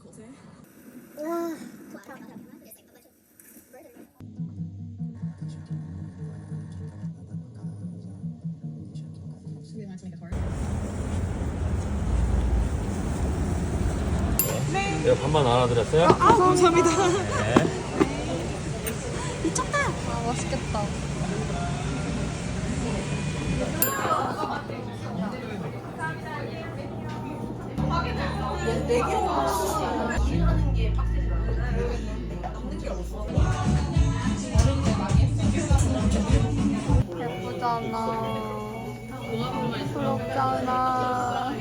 와, 좋다. 네, 반만 알아들었어요? 감사합니다. 네. 미쳤다. 아, 맛있겠다. 예쁘잖아. 부럽잖아.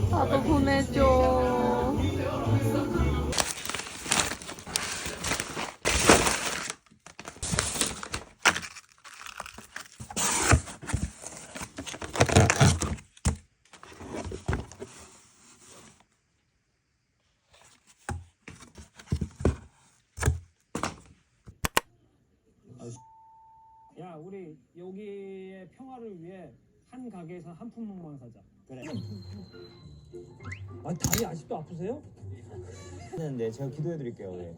나도 보내줘. 야, 우리 여기의 평화를 위해 한 가게에서 한 품목만 사자. 그래. 아, 다리 아직도 아프세요? 네, 제가 기도해드릴게요. 네.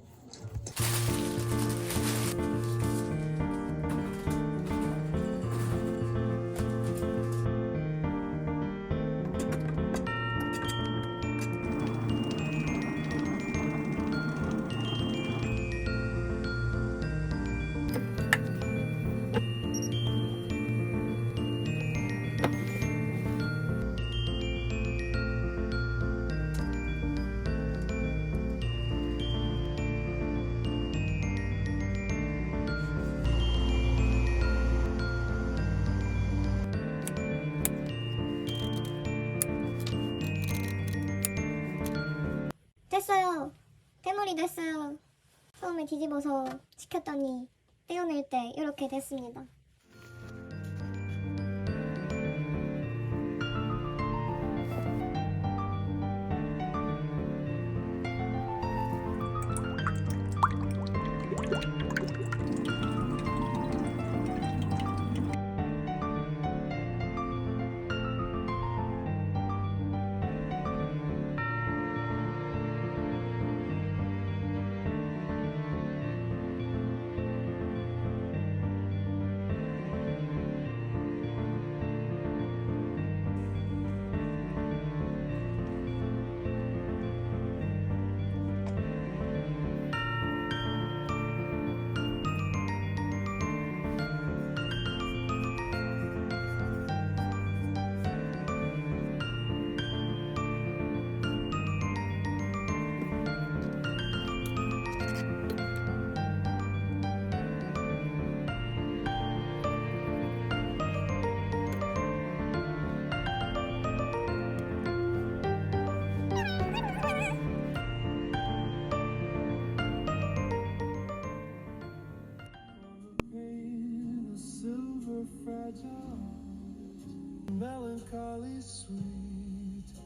됐어요. 대물이 됐어요. 처음에 뒤집어서 식혔더니 떼어낼 때 이렇게 됐습니다. Melancholy sweet.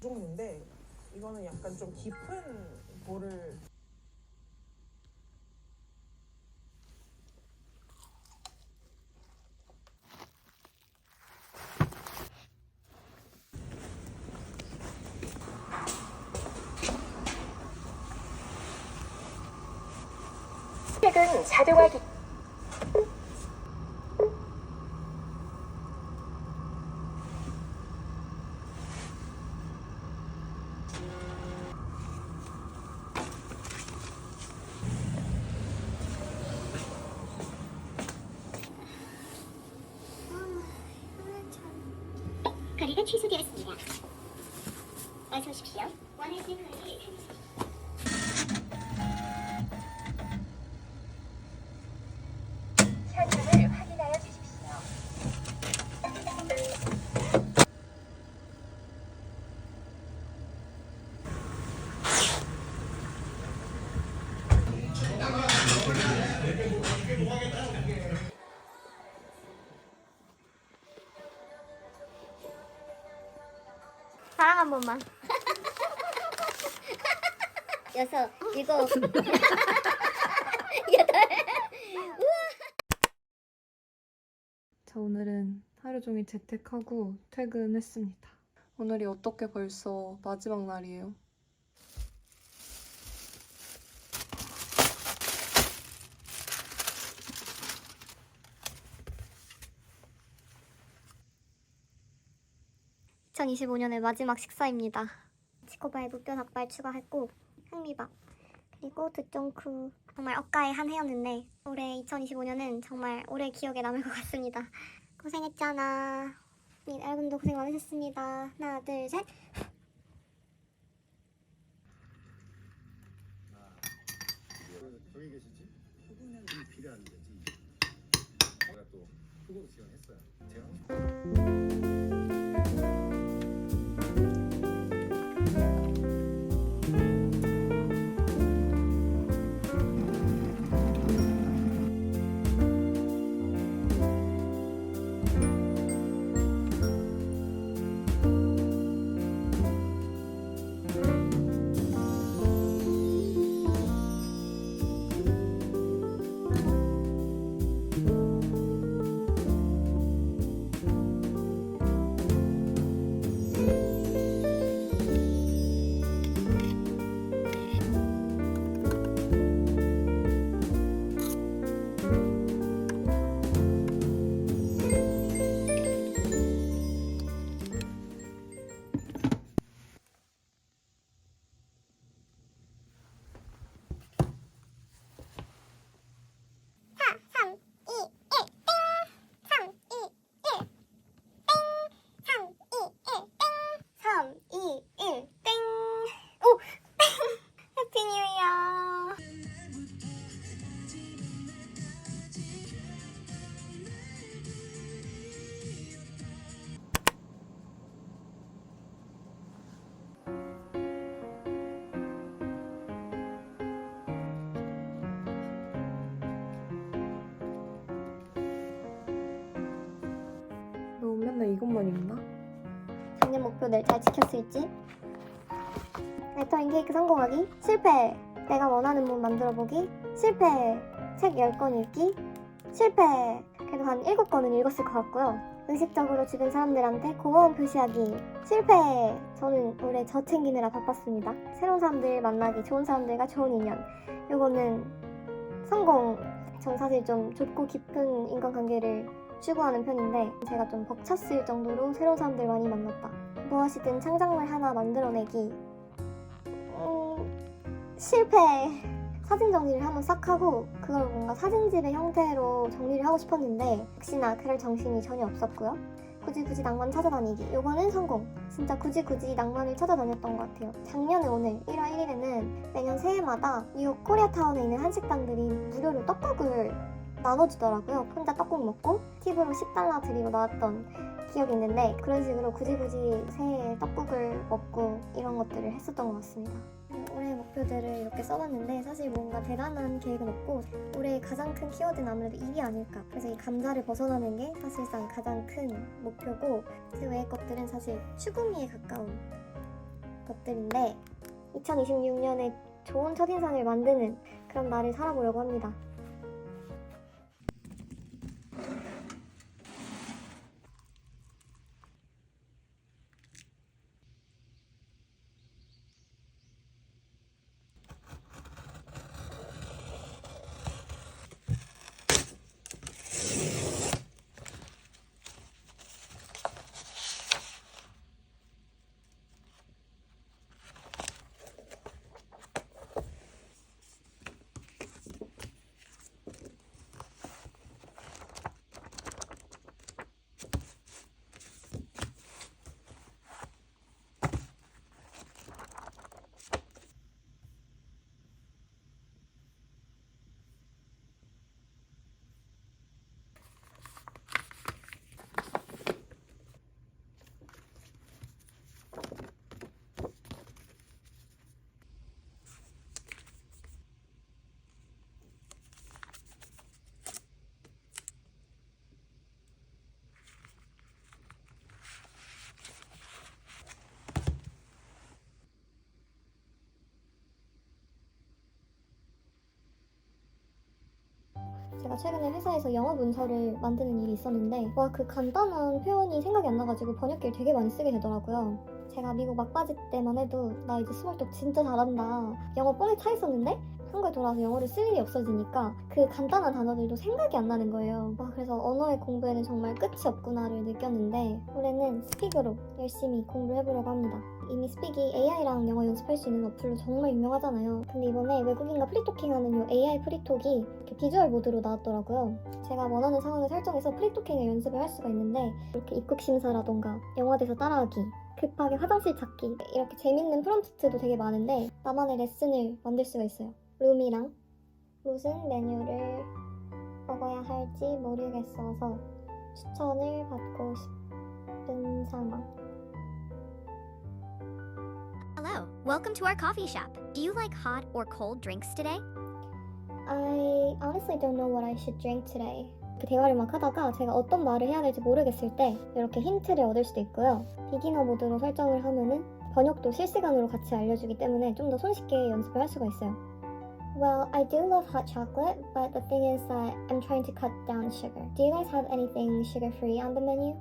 종류인데 이거는 약간 좀 깊은 볼을 최근 자동화 거리가 취소되었습니다. 어서 오십시오. 원하시는 거리를 현장을 확인하여 주십시오. 한 번만. 6, 7, 8. 자, 오늘은 하루 종일 재택하고 퇴근했습니다. 오늘이 어떻게 벌써 마지막 날이에요. (2025년의) 마지막 식사입니다. 치코바에 무뼈 닭발 추가했고 흑미밥 그리고 두쫑쿠. 정말 억가의 한 해였는데 올해 2025년은 정말 오래 기억에 남을 것 같습니다. 고생했잖아. 여러분도 고생 많으셨습니다. 하나 둘 셋. 저기 계시지? 후보는 필요한 거지. 제가 또 후보로 지원했어요. 제가 해피 뉴 이어. 너 맨날 이것만 입나? 작년 목표들 잘 지켰을지? 레터링 케이크 성공하기? 실패! 내가 원하는 몸 만들어보기? 실패! 책 10권 읽기? 실패! 그래도 한 7권은 읽었을 것 같고요. 의식적으로 주변 사람들한테 고마움 표시하기? 실패! 저는 올해 저 챙기느라 바빴습니다. 새로운 사람들 만나기, 좋은 사람들과 좋은 인연. 요거는 성공! 전 사실 좀 좁고 깊은 인간관계를 추구하는 편인데 제가 좀 벅찼을 정도로 새로운 사람들 많이 만났다. 무엇이든 창작물 하나 만들어내기. 실패! 사진 정리를 한번 싹 하고 그걸 뭔가 사진집의 형태로 정리를 하고 싶었는데 역시나 그럴 정신이 전혀 없었고요. 굳이 낭만 찾아다니기. 요거는 성공. 진짜 굳이 낭만을 찾아다녔던 것 같아요. 작년에 오늘 1월 1일에는 매년 새해마다 뉴욕 코리아타운에 있는 한식당들이 무료로 떡국을 나눠주더라고요. 혼자 떡국 먹고 팁으로 $10 드리고 나왔던 기억이 있는데 그런 식으로 굳이 새해에 떡국을 먹고 이런 것들을 했었던 것 같습니다. 올해 목표들을 이렇게 써봤는데 사실 뭔가 대단한 계획은 없고 올해 가장 큰 키워드는 아무래도 일이 아닐까. 그래서 이 감자를 벗어나는 게 사실상 가장 큰 목표고 그 외의 것들은 사실 추구미에 가까운 것들인데 2026년에 좋은 첫인상을 만드는 그런 날을 살아보려고 합니다. 제가 최근에 회사에서 영어 문서를 만드는 일이 있었는데 와, 그 간단한 표현이 생각이 안 나가지고 번역기를 되게 많이 쓰게 되더라고요. 제가 미국 막바지 때만 해도 나 이제 스몰톡 진짜 잘한다, 영어 뻥에 차 있었는데 한국에 돌아와서 영어를 쓸 일이 없어지니까 그 간단한 단어들도 생각이 안 나는 거예요. 와, 그래서 언어의 공부에는 정말 끝이 없구나를 느꼈는데 올해는 스픽으로 열심히 공부를 해보려고 합니다. 이미 스픽이 AI랑 영어 연습할 수 있는 어플로 정말 유명하잖아요. 근데 이번에 외국인과 프리토킹하는 요 AI 프리톡이 이렇게 비주얼 모드로 나왔더라고요. 제가 원하는 상황을 설정해서 프리토킹을 연습을 할 수가 있는데 이렇게 입국 심사라던가 영화대사 따라하기, 급하게 화장실 찾기, 이렇게 재밌는 프롬프트도 되게 많은데 나만의 레슨을 만들 수가 있어요. 룸이랑 무슨 메뉴를 먹어야 할지 모르겠어서 추천을 받고 싶은 상황. Hello, welcome to our coffee shop. Do you like hot or cold drinks today? I honestly don't know what I should drink today. 그 대화를 막 하다가 제가 어떤 말을 해야 될지 모르겠을 때 이렇게 힌트를 얻을 수도 있고요. 비기너 모드로 설정을 하면은 번역도 실시간으로 같이 알려주기 때문에 좀 더 손쉽게 연습을 할 수가 있어요. Well, I do love hot chocolate, but the thing is that I'm trying to cut down sugar. Do you guys have anything sugar-free on the menu?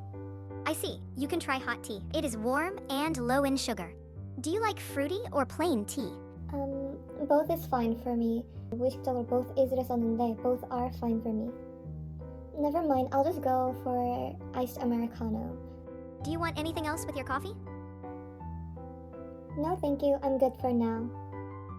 I see. You can try hot tea. It is warm and low in sugar. Do you like fruity or plain tea? Both is fine for me. 무의식적으로 both is를 썼는데 both are fine for me. Never mind, I'll just go for iced Americano. Do you want anything else with your coffee? No, thank you. I'm good for now.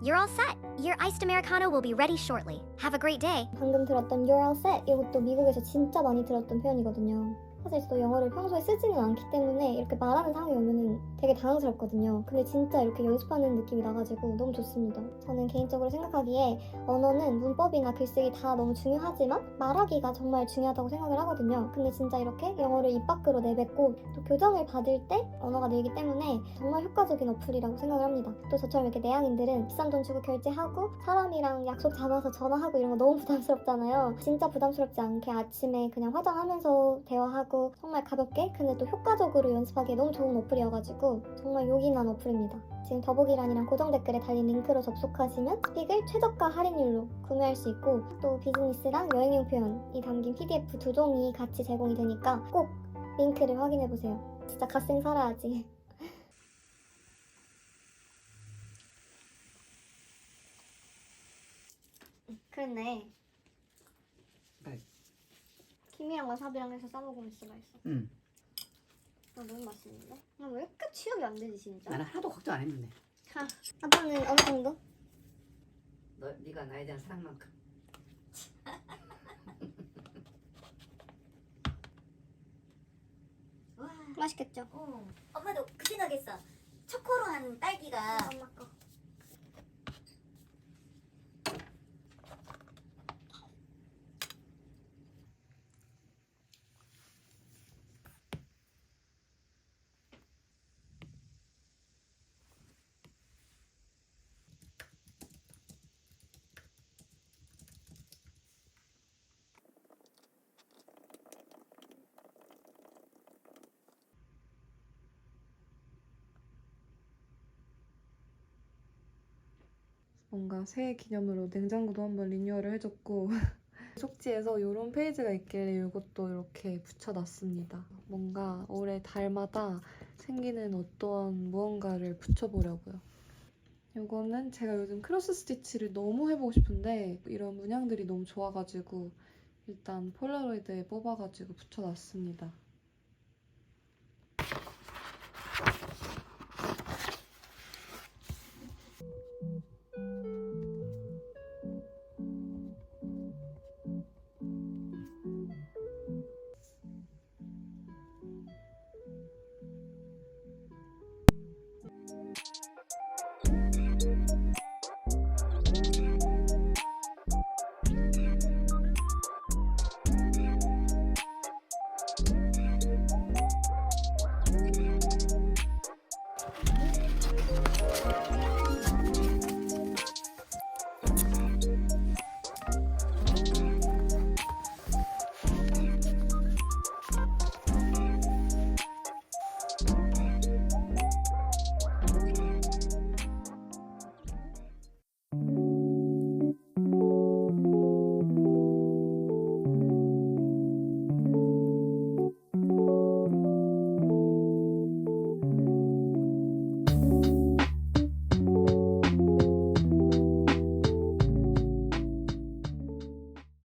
You're all set. Your iced Americano will be ready shortly. Have a great day. 방금 들었던 You're all set, 이것도 미국에서 진짜 많이 들었던 표현이거든요. 사실 저도 영어를 평소에 쓰지는 않기 때문에 이렇게 말하는 상황이 오면은 되게 당황스럽거든요. 근데 진짜 이렇게 연습하는 느낌이 나가지고 너무 좋습니다. 저는 개인적으로 생각하기에 언어는 문법이나 글쓰기 다 너무 중요하지만 말하기가 정말 중요하다고 생각을 하거든요. 근데 진짜 이렇게 영어를 입 밖으로 내뱉고 또 교정을 받을 때 언어가 늘기 때문에 정말 효과적인 어플이라고 생각을 합니다. 또 저처럼 이렇게 내향인들은 비싼 돈 주고 결제하고 사람이랑 약속 잡아서 전화하고 이런 거 너무 부담스럽잖아요. 진짜 부담스럽지 않게 아침에 그냥 화장하면서 대화하고 정말 가볍게 근데 또 효과적으로 연습하기에 너무 좋은 어플이어가지고 정말 요긴한 어플입니다. 지금 더보기란이랑 고정 댓글에 달린 링크로 접속하시면 스픽을 최저가 할인율로 구매할 수 있고 또 비즈니스랑 여행용 표현이 담긴 PDF 두 종이 같이 제공이 되니까 꼭 링크를 확인해보세요. 진짜 갓생 살아야지. 그랬네. 네. 김이랑 와사비랑 해서 싸먹으면 진짜 맛있어. 응. 너무 맛있는데? 나 왜 이렇게 취업이 안 되지 진짜? 나는 하나도 걱정 안 했는데. 아빠는 어느 정도? 네가 나에 대한 사랑만큼. 맛있겠죠? 엄마도 그 생각했어. 초코로 한 딸기가 엄마 거. 뭔가 새해 기념으로 냉장고도 한번 리뉴얼을 해줬고 쪽지에서 이런 페이지가 있길래 이것도 이렇게 붙여놨습니다. 뭔가 올해 달마다 생기는 어떠한 무언가를 붙여보려고요. 이거는 제가 요즘 크로스 스티치를 너무 해보고 싶은데 이런 문양들이 너무 좋아가지고 일단 폴라로이드에 뽑아가지고 붙여놨습니다.